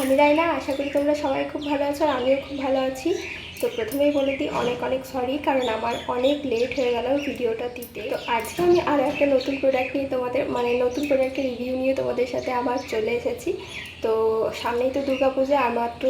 আমি রায়না। আশা করি তোমরা সবাই খুব ভালো আছো আর আমিও খুব ভালো আছি। তো প্রথমেই বলে দিই অনেক অনেক সরি, কারণ আমার অনেক লেট হয়ে গেল ভিডিওটা দিতে। তো আজকে আমি আরও একটা নতুন প্রোডাক্ট নিয়ে নতুন প্রোডাক্টের রিভিউ নিয়ে তোমাদের সাথে আবার চলে এসেছি। তো সামনেই তো দুর্গাপূজা, আর মাত্র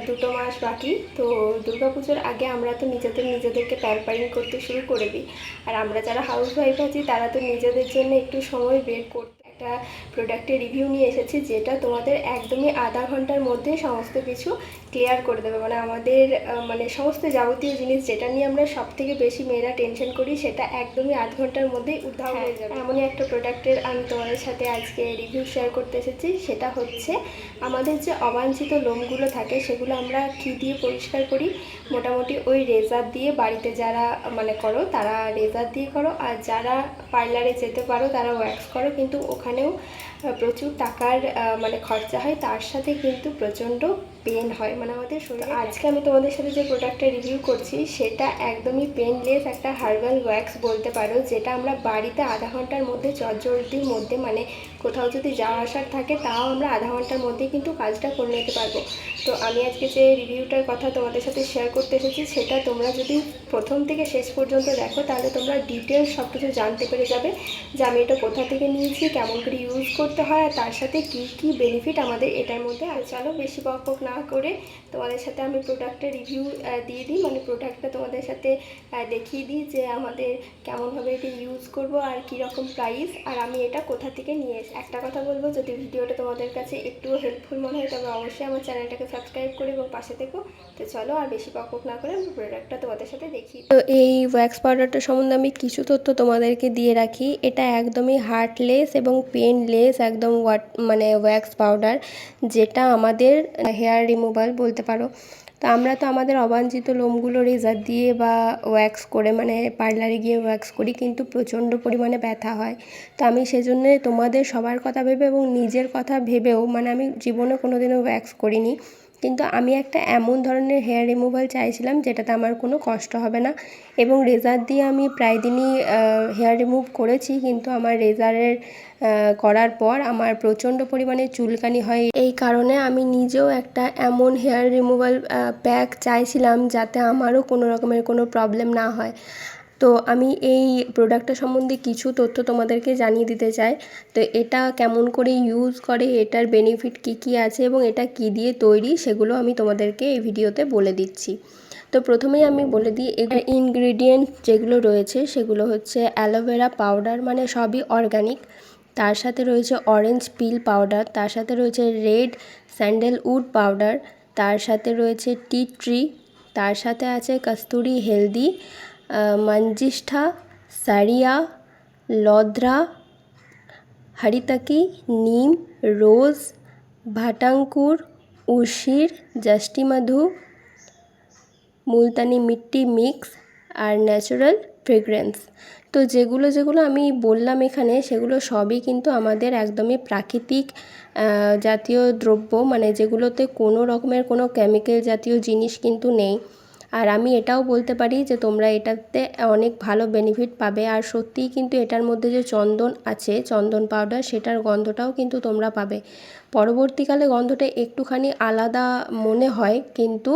2 মাস বাকি। তো দুর্গাপুজোর আগে আমরা তো নিজেদেরকে প্যাম্পারিং করতে শুরু করে দিই। আর আমরা যারা হাউস ওয়াইফ আছি তারা তো নিজেদের জন্য একটু সময় বের করতে একটা প্রোডাক্টের রিভিউ নিয়ে এসেছি, যেটা তোমাদের একদমই আধা ঘন্টার মধ্যে সমস্ত কিছু ক্লিয়ার করে দেবে। মানে আমাদের সমস্ত যাবতীয় জিনিস যেটা নিয়ে আমরা সব থেকে বেশি মেয়েরা টেনশন করি, সেটা একদমই আধ ঘন্টার মধ্যেই উদ্ধার হয়ে যাবে। এমনই একটা প্রোডাক্টের আমি তোমাদের সাথে আজকে রিভিউ শেয়ার করতে এসেছি। সেটা হচ্ছে আমাদের যে অবাঞ্ছিত লোমগুলো থাকে সেগুলো আমরা কী দিয়ে পরিষ্কার করি। মোটামুটি ওই রেজার দিয়ে, বাড়িতে যারা করো তারা রেজার দিয়ে করো, আর যারা পার্লারে যেতে পারো তারা ওয়্যাক্স করো। কিন্তু ওখানেও প্রচুর টাকার খরচা হয়, তার সাথে কিন্তু প্রচণ্ড পেন হয় আমাদের শরীরে। আজকে আমি তোমাদের সাথে যে প্রোডাক্টটা রিভিউ করছি সেটা একদমই পেনলেস একটা হার্বাল ওয়্যাক্স বলতে পারো, যেটা আমরা বাড়িতে আধা ঘন্টার মধ্যে চটজলদির মধ্যে কোথাও যদি যাওয়া আসার থাকে তাও আমরা আধা ঘন্টার মধ্যেই কিন্তু কাজটা করে নিতে পারবো। তো আমি আজকে যে রিভিউটার কথা তোমাদের সাথে শেয়ার করতে এসেছি, সেটা তোমরা যদি প্রথম থেকে শেষ পর্যন্ত দেখো তাহলে তোমরা ডিটেলস সব কিছু জানতে পেরে যাবে যে আমি এটা কোথা থেকে নিয়েছি, কেমন করে ইউজ করতে হয়, আর তার সাথে কি কি বেনিফিট আমাদের এটার মধ্যে। আর চলো বেশি বকবক না করে তোমাদের সাথে আমি প্রোডাক্টের রিভিউ দিয়ে দিই, প্রোডাক্টটা তোমাদের সাথে দেখিয়ে দিই যে আমাদের কেমনভাবে এটা ইউজ করব আর কীরকম প্রাইস, আর আমি এটা কোথা থেকে নিয়ে এসে। একটা কথা বলবো, যদি ভিডিওটা তোমাদের কাছে একটুও হেল্পফুল মনে হয় তবে অবশ্যই আমার চ্যানেলটাকে সাবস্ক্রাইব করে এবং পাশে থেকো। তো চলো আর বেশি বকবক না করে আমি প্রোডাক্টটা তোমাদের সাথে দেখি। তো এই ওয়্যাক্স পাউডারটা সম্বন্ধে আমি কিছু তথ্য তোমাদেরকে দিয়ে রাখি। এটা একদমই হার্টলেস এবং পেনলেস একদম ওয়্যাক্স পাউডার, যেটা আমাদের হেয়ার রিমুভাল বলতে পারো। তো আমরা তো আমাদের অবাঞ্ছিত লোমগুলো রেজার দিয়ে বা ওয়্যাক্স করে পার্লারে গিয়ে ওয়্যাক্স করি, কিন্তু প্রচণ্ড পরিমাণে ব্যথা হয়। তো আমি সেজন্য তোমাদের সবার কথা ভেবে এবং নিজের কথা ভেবেও আমি জীবনে কোনোদিনও ওয়্যাক্স করিনি, কিন্তু আমি একটা এমন ধরনের হেয়ার রিমুভাল চাইছিলাম যেটাতে আমার কোনো কষ্ট হবে না। এবং রেজার দিয়ে আমি প্রায় দিনই হেয়ার রিমুভ করেছি, কিন্তু আমার রেজারের করার পর আমার প্রচণ্ড পরিমাণে চুলকানি হয়। এই কারণে আমি নিজেও একটা এমন হেয়ার রিমুভাল প্যাক চাইছিলাম যাতে আমারও কোনো রকমের কোনো প্রবলেম না হয়। তো আমি এই প্রোডাক্টটা সম্বন্ধে কিছু তথ্য তোমাদেরকে জানিয়ে দিতে চাই। তো এটা কেমন করে ইউজ করে, এটার বেনিফিট কী কী আছে এবং এটা কী দিয়ে তৈরি, সেগুলো আমি তোমাদেরকে এই ভিডিওতে বলে দিচ্ছি। তো প্রথমেই আমি বলে দিই ইনগ্রিডিয়েন্ট যেগুলো রয়েছে সেগুলো হচ্ছে অ্যালোভেরা পাউডার, সবই অর্গানিক। তার সাথে রয়েছে অরেঞ্জ পিল পাউডার, তার সাথে রয়েছে রেড স্যান্ডেলউড পাউডার, তার সাথে রয়েছে টি ট্রি, তার সাথে আছে কস্তুরি হেলদি, মঞ্জিষ্ঠা, সারিয়া, লদ্রা, হরিতকি, নিম, রোজ, ভাটাঙ্কুর, উশির, জষ্টিমধু, মুলতানি মিট্টি মিক্স আর ন্যাচারাল ফ্রেগ্রেন্স। তো যেগুলো আমি বললাম এখানে, সেগুলো সবই কিন্তু আমাদের একদমই প্রাকৃতিক জাতীয় দ্রব্য, যেগুলোতে কোনো রকমের কোনো কেমিক্যাল জাতীয় জিনিস কিন্তু নেই। আর আমি এটাও বলতে পারি যে তোমরা এটাতে অনেক ভালো বেনিফিট পাবে। আর সত্যিই কিন্তু এটার মধ্যে যে চন্দন আছে, চন্দন পাউডার, সেটার গন্ধটাও কিন্তু তোমরা পাবে। পরবর্তীকালে গন্ধটা একটুখানি আলাদা মনে হয়, কিন্তু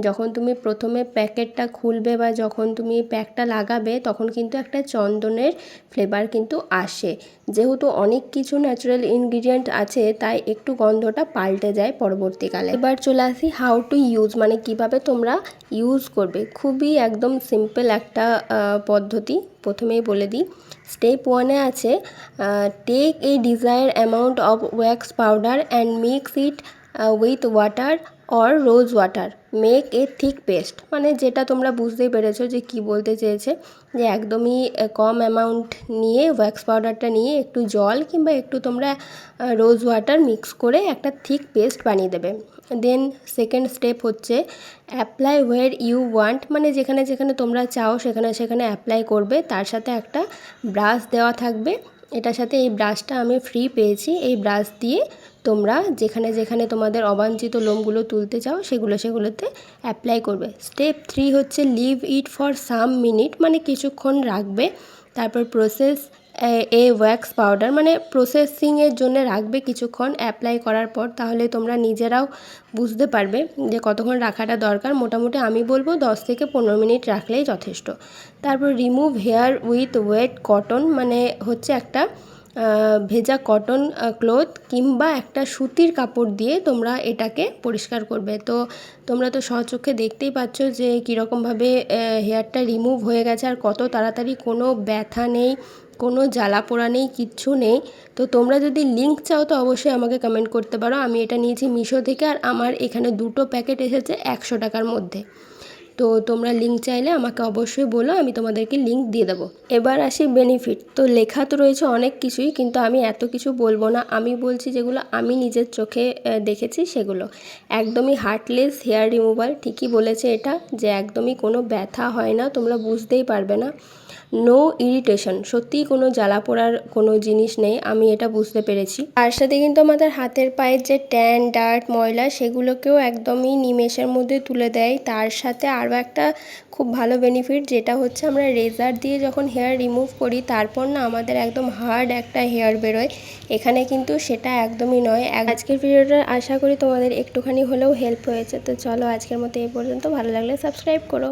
যখন তুমি প্রথমে প্যাকেটটা খুলবে বা যখন তুমি প্যাকটা লাগাবে তখন কিন্তু একটা চন্দনের ফ্লেভার কিন্তু আসে। যেহেতু অনেক কিছু ন্যাচারাল ইনগ্রিডিয়েন্ট আছে, তাই একটু গন্ধটা পাল্টে যায় পরবর্তীকালে। এবার চলে আসি হাউ টু ইউজ, কিভাবে তোমরা ইউজ করবে। খুবই একদম সিম্পল একটা পদ্ধতি। প্রথমেই বলে দিই, স্টেপ 1-এ আছে take a desire amount of wax powder and mix it with water or rose water, make a thick paste. যেটা তোমরা বুঝতেই পেরেছো যে কি বলতে চেয়েছে, যে একদমই কম অ্যামাউন্ট নিয়ে ওয়্যাক্স পাউডারটা নিয়ে একটু জল কিংবা একটু তোমরা রোজ ওয়াটার মিক্স করে একটা থিক পেস্ট বানিয়ে দেবে। দেন সেকেন্ড স্টেপ হচ্ছে অ্যাপ্লাই ওয়্যার ইউ ওয়ান্ট, যেখানে যেখানে তোমরা চাও সেখানে সেখানে অ্যাপ্লাই করবে। তার সাথে একটা ব্রাশ দেওয়া থাকবে। এটার সাথে এই ব্রাশটা আমি ফ্রি পেয়েছি। এই ব্রাশ দিয়ে তোমরা যেখানে যেখানে তোমাদের অবাঞ্ছিত লোমগুলো তুলতে চাও সেগুলোতে অ্যাপ্লাই করবে। স্টেপ 3 হচ্ছে leave it for some minute, কিছুক্ষণ রাখবে। তারপর প্রসেস ওয়্যাক্স পাউডার, মানে প্রসেসিংয়ের জন্য রাখবে কিছুক্ষণ অ্যাপ্লাই করার পর, তাহলে তোমরা নিজেরাও বুঝতে পারবে যে কতক্ষণ রাখাটা দরকার। মোটামুটি আমি বলবো 10 থেকে 15 মিনিট রাখলেই যথেষ্ট। তারপর remove hair with wet cotton, মানে হচ্ছে একটা ভেজা কটন ক্লথ কিংবা একটা সুতির কাপড় দিয়ে তোমরা এটাকে পরিষ্কার করবে। তো তোমরা তো স্বচক্ষে দেখতেই পাচ্ছ যে কীরকমভাবে হেয়ারটা রিমুভ হয়ে গেছে আর কত তাড়াতাড়ি, কোনো ব্যথা নেই, কোনো জ্বালা পোড়া নেই, কিচ্ছু নেই। তো তোমরা যদি লিঙ্ক চাও তো অবশ্যই আমাকে কমেন্ট করতে পারো। আমি এটা নিয়েছি মিশো থেকে আর আমার এখানে 2টো প্যাকেট এসেছে 100 টাকার মধ্যে। তো তোমরা লিঙ্ক চাইলে আমাকে অবশ্যই বলো, আমি তোমাদেরকে লিঙ্ক দিয়ে দেবো। এবার আসি বেনিফিট। তো লেখা তো রয়েছে অনেক কিছুই, কিন্তু আমি এত কিছু বলবো না। আমি বলছি যেগুলো আমি নিজের চোখে দেখেছি সেগুলো। একদমই হার্টলেস হেয়ার রিমুভাল, ঠিকই বলেছে এটা, যে একদমই কোনো ব্যথা হয় না, তোমরা বুঝতেই পারবে না। নো ইরিটেশন, সত্যিই কোনো জ্বালা পোড়ার কোনো জিনিস নেই, আমি এটা বুঝতে পেরেছি। তার সাথে কিন্তু আমাদের হাতের পায়ের যে ট্যান, ডার্ট, ময়লা সেগুলোকেও একদমই নিমেষের মধ্যে তুলে দেয়। তার সাথে আরও একটা খুব ভালো বেনিফিট, যেটা হচ্ছে আমরা রেজার দিয়ে যখন হেয়ার রিমুভ করি তারপর না আমাদের একদম হার্ড একটা হেয়ার বেরোয়, এখানে কিন্তু সেটা একদমই নয়। আজকের ভিডিওটা আশা করি তোমাদের একটুখানি হলেও হেল্প হয়েছে। তো চলো আজকের মতো এই পর্যন্ত, ভালো লাগলে সাবস্ক্রাইব করো।